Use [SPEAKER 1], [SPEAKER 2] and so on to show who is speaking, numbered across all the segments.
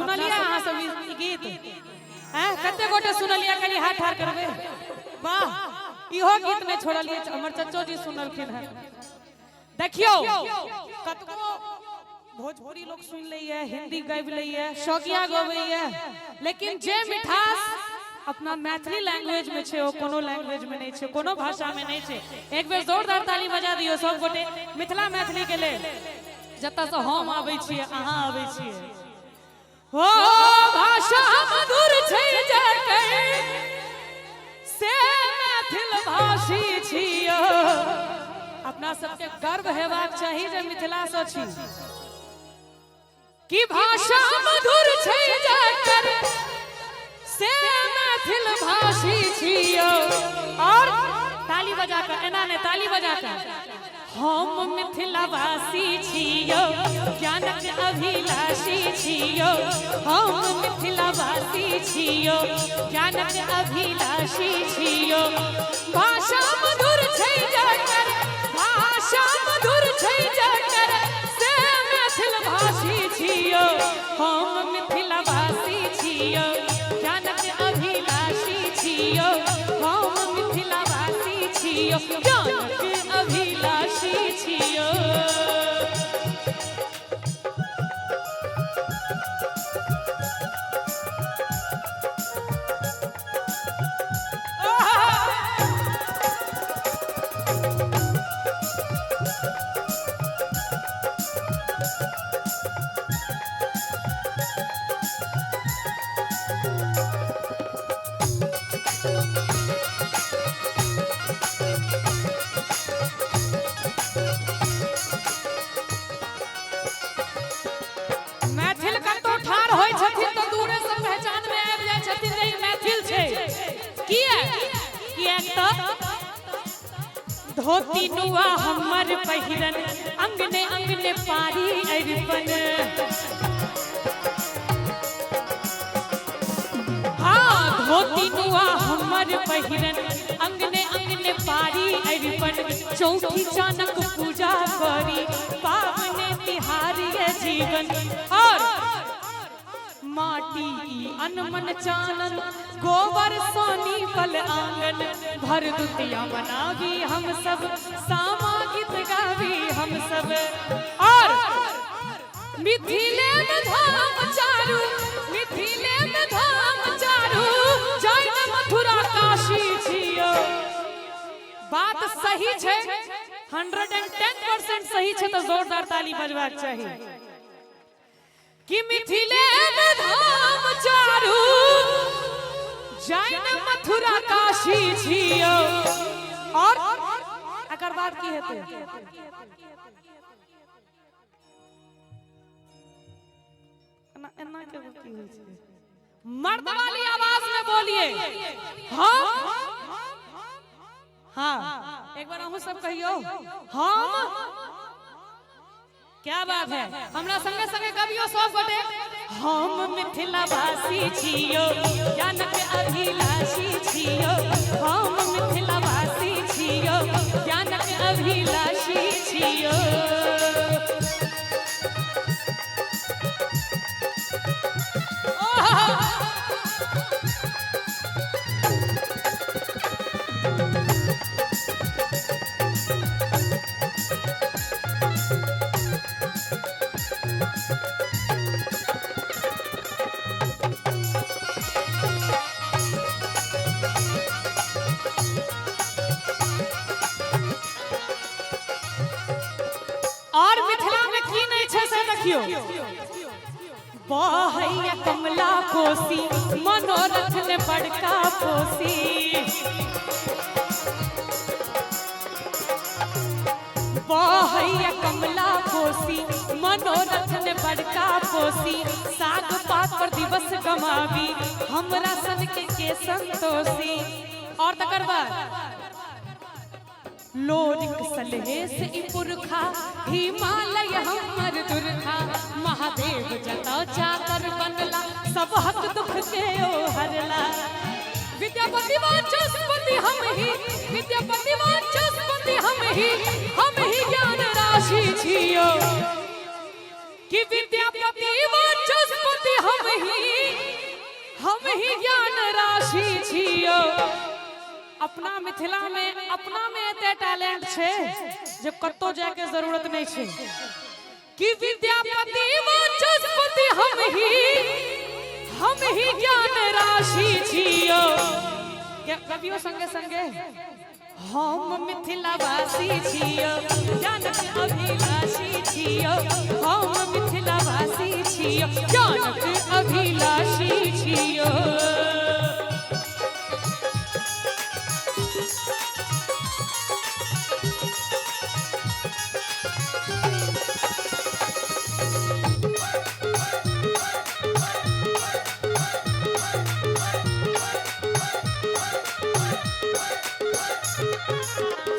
[SPEAKER 1] सुनलिए अहाँ सब ई गीत हैं कते गोटे सुनलिए कनी हाथ ठाड़ करबे वाह इहो गीत नहीं छोड़लिए हमर चच्चो जी सुनलखिन है देखियो कतको भोजपुरी लोग सुन लइए हिंदी गाबि लइए शौकिया गबइए लेकिन जे मिठास अपना मैथिली लैंग्वेज में छे ओ कोनो लैंग्वेज में नहीं छे कोनो भाषा में नहीं छे एक बेर जोरदार ताली बजा दियो सब गोटे मिथिला मैथिली के लेल जत्ता से हम आबै छिए अहाँ आबै छिए हो भाषा मधुर छै जकर से मैथिल भाषी छियो अपना सबके गर्व हेबाक चाही जे मिथिला से छी कि भाषा मधुर छै जकर से मैथिल भाषी छियो और ताली बजा कर एना ने ताली बजा कर हम मिथिलावासी छियो ज्ञानक अभिलाषी छियो हम मिथिलावासी छियो ज्ञानक अभिलाषी छियो भाषा मधुर छै जकर भाषा मधुर छै जकर से मैथिल भाषी छियो हम मिथिलावासी छियो ज्ञानक अभिलाषी छियो हम मिथिलावासी छियो ज्ञानक अभिलाषी छियो धोती नुआ हमर पहिरन अंगने अंगने पारी अरिपन हाँ धोती नुआ हमर पहिरन अंगने अंगने पारी अरिपन चौकी चानक पूजा करी पावने तिहारी जीवन और माटी अनमन चानन गोबर सोनी पल आंगन भर दुतिया मनावी हम सब सामा गीत गावी हम सब और मिथिले में धाम चारू मिथिले में धाम चारू जैन मथुरा काशी छियो बात सही छे 110% सही छे तो जोरदार ताली बजबाक चाहिए कि मिथिले में धाम चारू जैन मथुरा काशी छियो और एकर बाद की हेते एना के की होय छै मर्द वाली आवाज में बोलिए हम हाँ एक बार हम सब कहियो हम क्या बात है हमरा संगे संगे कवियो सब गोटे हम मिथिलावासी छियो ज्ञानक अभिलाषी छियो हम मिथिलावासी छियो ज्ञानक अभिलाषी छियो और मिथिला में की नहीं छे से देखियो बहैया कमला कोसी मनोरथ ने बड़का कोसी बहैया कमला कोसी मनोरथ ने बड़का कोसी साग पात पर दिवस गमावी हमरा सन के संतोषी और तकर बाद लोरिक सलहेस इ पुरखा हिमालय हमर दुर्खा महादेव जता चाकर बनला सब हक दुख के ओ हरला विद्यापति वाचस्पति हम ही विद्यापति वाचस्पति हम ही ज्ञान राशि छियो कि विद्यापति वाचस्पति हम ही ज्ञान राशि छियो। अपना मिथिला में अपना में एते टैलेंट छे जे कत्तो जाय के जरूरत नहीं छे कि विद्यापति वाचस्पति हम ही ज्ञान राशि छियो। कवियो संगे संगे हम मिथिला वासी छियो, ज्ञान के अभिलाषी छियो। हम मिथिला वासी छियो, ज्ञान के अभिलाषी छियो।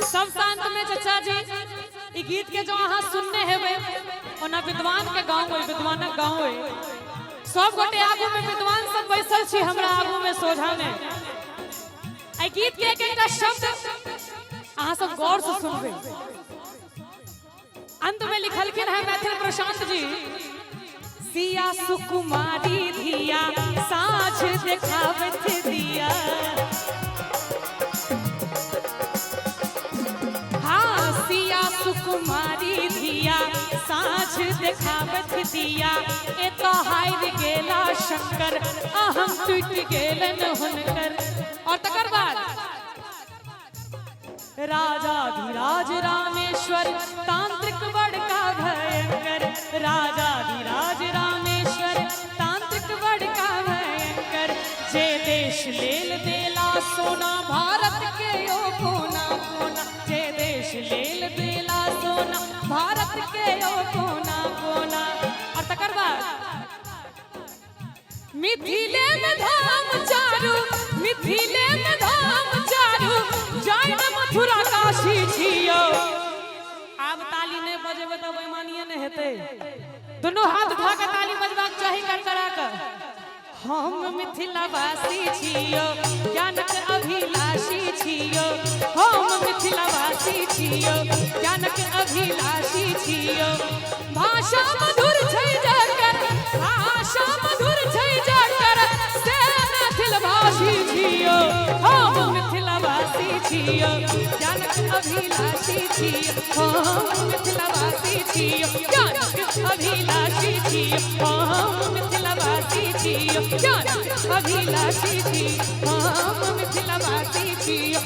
[SPEAKER 1] सब शांत में चाचा जी ई गीत के जो अहाँ सुनने हेबे ओना विद्वान के गांव है, विद्वानक गांव है। सब गोटे आगू में विद्वान सब बैसल छी, हमरा आगू में सोझा में। आई गीत के एक शब्द अहाँ सब गौर से सुनबे। अंत में लिखलखिन है मैथिल प्रशांत जी, सिया सुकुमारी धिया साँझ देखावत दिया। सुकुमारी धिया साँझ देखावत दिया। ए तो हार गेला शंकर अहम टूट गेलन हुनकर। और तकर बाद राजाधिराज रामेश्वर तांत्रिक बड़का भयंकर। राजाधिराज रामेश्वर तांत्रिक बड़का भयंकर। जे देश लेल देला सोना भारत के ओ कोना कोना। जे देश लेल देला सोना भारत के ओ कोना कोना। और तकर बाद मिथिले में धाम चारू, मिथिले में धाम चारू, जाय में मथुरा काशी छियो। आब ताली नहीं बजेबे तो बेईमानिए नहीं हेते। दोनों हाथ उठा के ताली बजबाक चाही करकरा के। हम मिथिला वासी छियो, ज्ञान के अभिलाषी छियो। हम मिथिला वासी छियो, ज्ञान के अभिलाषी छियो। भाषा मधुर छै जाकर, भाषा मधुर छै जाकर, से मिथिल भाषी छियो। हम मिथिला वासी छियो, ज्ञान के अभिलाषी छियो। हम मिथिला वासी छियो, ज्ञान के अभिलाषी छियो। हम मिथिला वासी छियो, ज्ञान अभिलाषी छियो। हम मिथिला वासी छियो।